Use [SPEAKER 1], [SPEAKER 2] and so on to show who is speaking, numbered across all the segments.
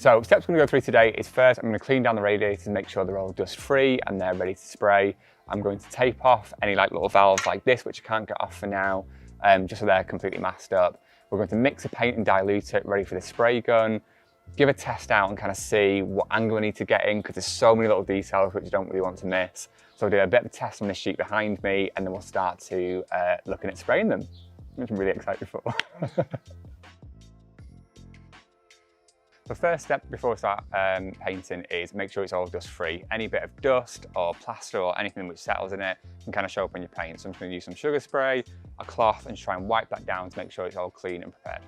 [SPEAKER 1] So steps we're going to go through today is first, I'm going to clean down the radiators and make sure they're all dust free and they're ready to spray. I'm going to tape off any little valves like this, which I can't get off for now, just so they're completely masked up. We're going to mix the paint and dilute it, ready for the spray gun. Give a test out and kind of see what angle I need to get in, because there's so many little details which I don't really want to miss. So I'll do a bit of a test on the sheet behind me, and then we'll start to looking at spraying them, which I'm really excited for. The first step before we start painting is make sure it's all dust free. Any bit of dust or plaster or anything which settles in it can kind of show up on your paint. So I'm going to use some sugar spray, a cloth, and try and wipe that down to make sure it's all clean and prepared.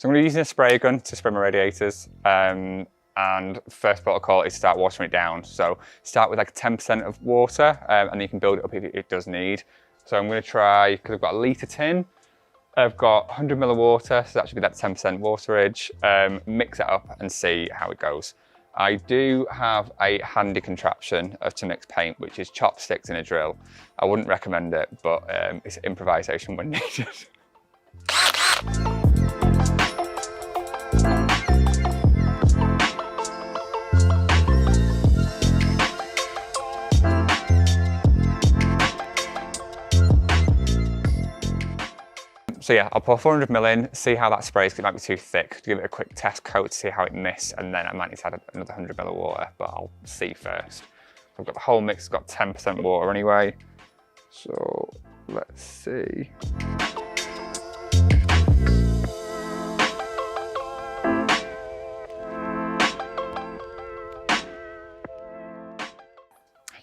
[SPEAKER 1] So I'm going to be using a spray gun to spray my radiators, and first protocol is start watering it down. So start with like 10% of water, and then you can build it up if it does need. So I'm going to try, because I've got a litre tin, I've got 100 ml of water, so that should be that 10% waterage. Mix it up and see how it goes. I do have a handy contraption to mix paint, which is chopsticks and a drill. I wouldn't recommend it, but it's improvisation when needed. So yeah, I'll pour 400 ml in, see how that sprays, because it might be too thick. Give it a quick test coat to see how it missed, and then I might need to add another 100 ml of water, but I'll see first. I've got the whole mix, it's got 10% water anyway. So let's see.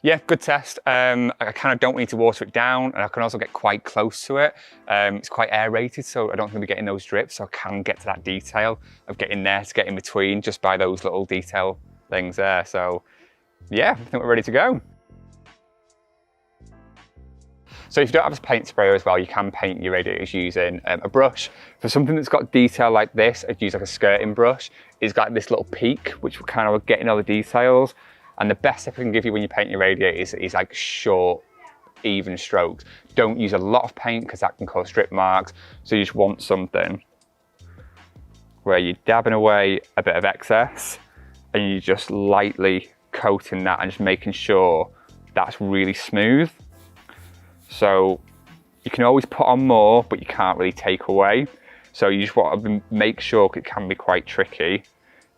[SPEAKER 1] Yeah, good test. I kind of don't need to water it down, and I can also get quite close to it. It's quite aerated, so I don't think we're getting those drips, so I can get to that detail of getting there to get in between just by those little detail things there. So yeah, I think we're ready to go. So if you don't have a paint sprayer as well, you can paint your radiators using a brush. For something that's got detail like this, I'd use like a skirting brush. It's got this little peak, which will kind of get in all the details. And the best tip I can give you when you paint your radiators is like short, even strokes. Don't use a lot of paint because that can cause strip marks. So you just want something where you're dabbing away a bit of excess and you're just lightly coating that and just making sure that's really smooth. So you can always put on more, but you can't really take away. So you just want to make sure, because it can be quite tricky,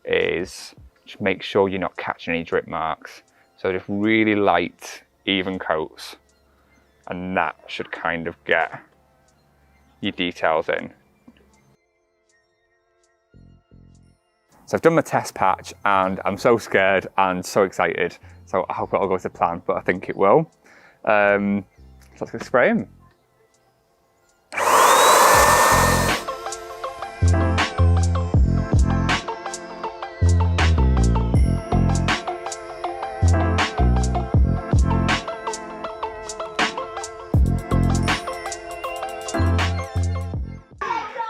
[SPEAKER 1] is just make sure you're not catching any drip marks. So just really light, even coats, and that should kind of get your details in. So I've done my test patch and I'm so scared and so excited. So I hope it'll go to plan, but I think it will. So let's go spray him.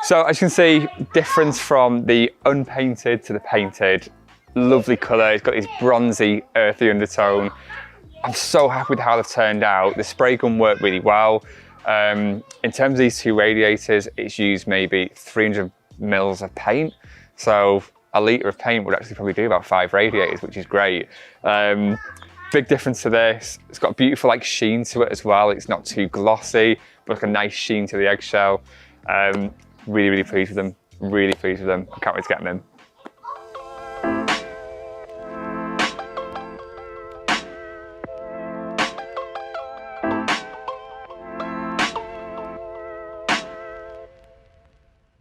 [SPEAKER 1] So as you can see, difference from the unpainted to the painted. Lovely colour, it's got this bronzy, earthy undertone. I'm so happy with how they've turned out. The spray gun worked really well. In terms of these two radiators, it's used maybe 300 mils of paint. So a litre of paint would actually probably do about 5 radiators, which is great. Big difference to this. It's got a beautiful sheen to it as well. It's not too glossy, but like a nice sheen to the eggshell. Really, really pleased with them. Really pleased with them. I can't wait to get them in.